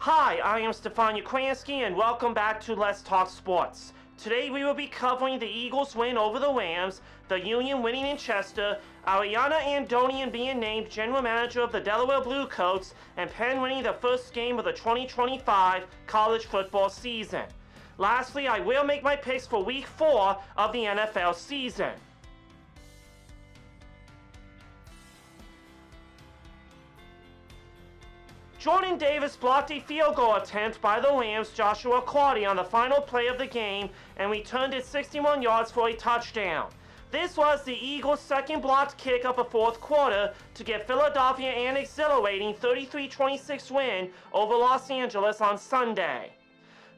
Hi, I am Stefan Ukrainsky and welcome back to Let's Talk Sports. Today we will be covering the Eagles' win over the Rams, the Union winning in Chester, Ariana Andonian being named General Manager of the Delaware Blue Coats, and Penn winning the first game of the 2025 college football season. Lastly, I will make my picks for Week 4 of the NFL season. Jordan Davis blocked a field goal attempt by the Rams' Joshua Quaddy on the final play of the game and returned it 61 yards for a touchdown. This was the Eagles' second blocked kick of the fourth quarter to give Philadelphia an exhilarating 33-26 win over Los Angeles on Sunday.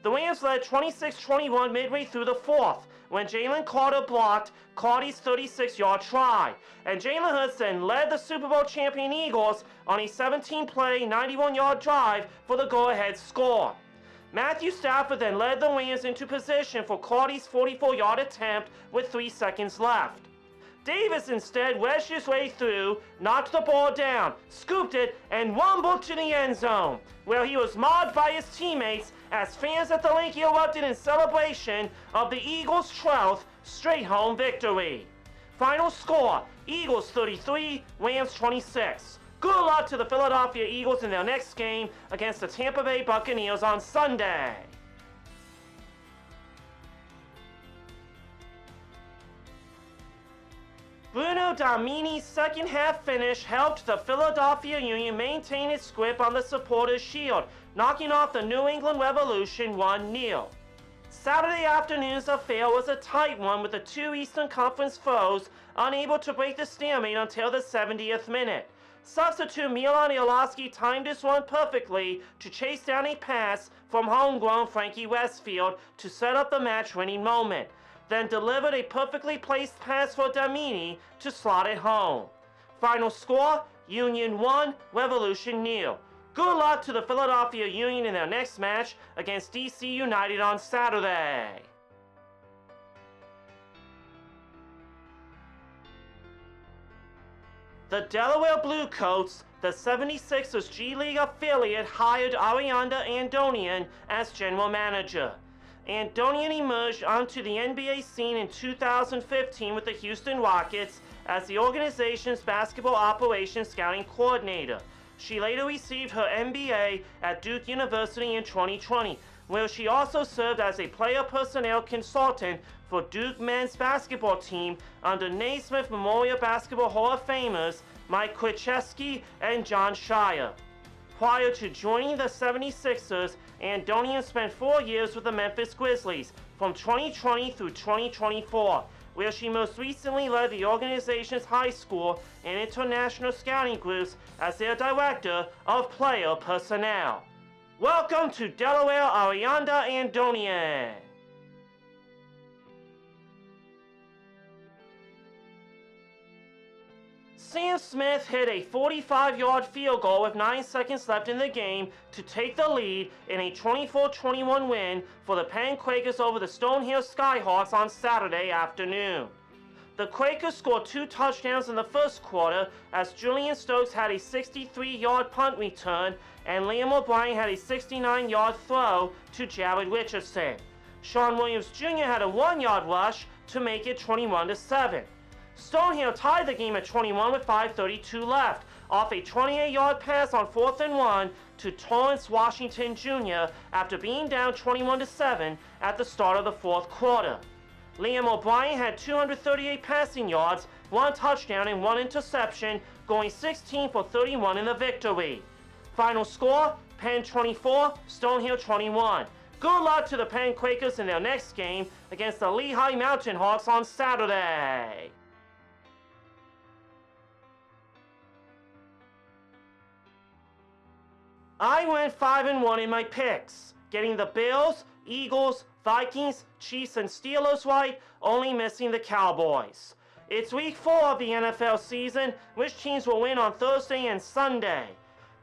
The Rams led 26-21 midway through the fourth when Jalen Carter blocked Carty's 36-yard try, and Jalen Hurts then led the Super Bowl champion Eagles on a 17-play, 91-yard drive for the go-ahead score. Matthew Stafford then led the Rams into position for Carty's 44-yard attempt with 3 seconds left. Davis instead wedged his way through, knocked the ball down, scooped it, and rumbled to the end zone, where he was mobbed by his teammates as fans at the link erupted in celebration of the Eagles' 12th straight home victory. Final score, Eagles 33, Rams 26. Good luck to the Philadelphia Eagles in their next game against the Tampa Bay Buccaneers on Sunday. Bruno Domini's second-half finish helped the Philadelphia Union maintain its grip on the Supporters' Shield, knocking off the New England Revolution 1-0. Saturday afternoon's affair was a tight one with the two Eastern Conference foes unable to break the stalemate until the 70th minute. Substitute Milan Ilowski timed this one perfectly to chase down a pass from homegrown Frankie Westfield to set up the match-winning moment, then delivered a perfectly placed pass for Domini to slot it home. Final score, Union 1, Revolution 0. Good luck to the Philadelphia Union in their next match against DC United on Saturday. The Delaware Blue Coats, the 76ers G League affiliate, hired Ariana Andonian as general manager. Andonian emerged onto the NBA scene in 2015 with the Houston Rockets as the organization's basketball operations scouting coordinator. She later received her MBA at Duke University in 2020, where she also served as a player personnel consultant for Duke men's basketball team under Naismith Memorial Basketball Hall of Famers Mike Krzyzewski and John Shire. Prior to joining the 76ers, Andonian spent 4 years with the Memphis Grizzlies from 2020 through 2024, where she most recently led the organization's high school and international scouting groups as their director of player personnel. Welcome to Delaware, Ariana Andonian. Sam Smith hit a 45-yard field goal with 9 seconds left in the game to take the lead in a 24-21 win for the Penn Quakers over the Stonehill Skyhawks on Saturday afternoon. The Quakers scored 2 touchdowns in the first quarter as Julian Stokes had a 63-yard punt return and Liam O'Brien had a 69-yard throw to Jared Richardson. Sean Williams Jr. had a 1-yard rush to make it 21-7. Stonehill tied the game at 21 with 5:32 left off a 28-yard pass on 4th and 1 to Torrance Washington Jr. after being down 21-7 at the start of the fourth quarter. Liam O'Brien had 238 passing yards, 1 touchdown and 1 interception, going 16 for 31 in the victory. Final score, Penn 24, Stonehill 21. Good luck to the Penn Quakers in their next game against the Lehigh Mountain Hawks on Saturday. I went 5-1 in my picks, getting the Bills, Eagles, Vikings, Chiefs, and Steelers right, only missing the Cowboys. It's Week 4 of the NFL season, which teams will win on Thursday and Sunday.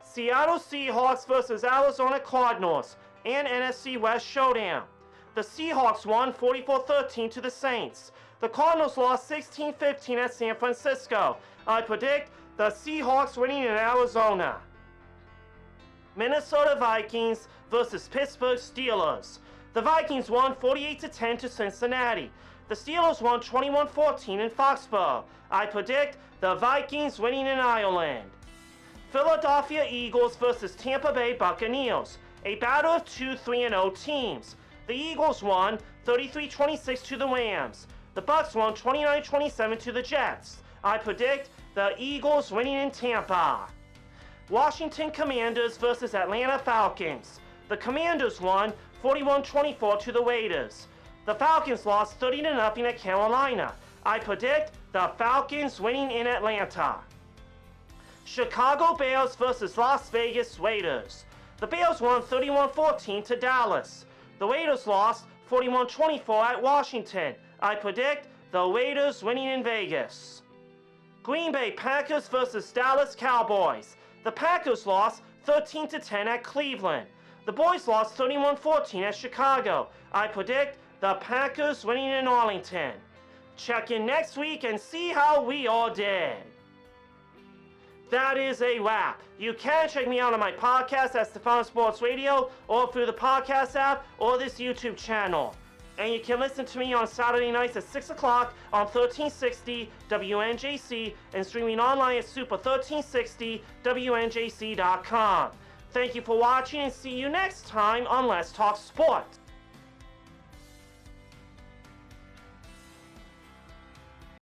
Seattle Seahawks versus Arizona Cardinals, and NFC West showdown. The Seahawks won 44-13 to the Saints. The Cardinals lost 16-15 at San Francisco. I predict the Seahawks winning in Arizona. Minnesota Vikings versus Pittsburgh Steelers. The Vikings won 48-10 to Cincinnati. The Steelers won 21-14 in Foxborough. I predict the Vikings winning in Ireland. Philadelphia Eagles versus Tampa Bay Buccaneers. A battle of two 3-0 teams. The Eagles won 33-26 to the Rams. The Bucs won 29-27 to the Jets. I predict the Eagles winning in Tampa. Washington Commanders versus Atlanta Falcons. The Commanders won 41-24 to the Raiders. The Falcons lost 30-0 at Carolina. I predict the Falcons winning in Atlanta. Chicago Bears versus Las Vegas Raiders. The Bears won 31-14 to Dallas. The Raiders lost 41-24 at Washington. I predict the Raiders winning in Vegas. Green Bay Packers versus Dallas Cowboys. The Packers lost 13-10 at Cleveland. The Boys lost 31-14 at Chicago. I predict the Packers winning in Arlington. Check in next week and see how we all did. That is a wrap. You can check me out on my podcast at Stefano Sports Radio or through the podcast app or this YouTube channel. And you can listen to me on Saturday nights at 6 o'clock on 1360 WNJC and streaming online at super1360WNJC.com. Thank you for watching and see you next time on Let's Talk Sports.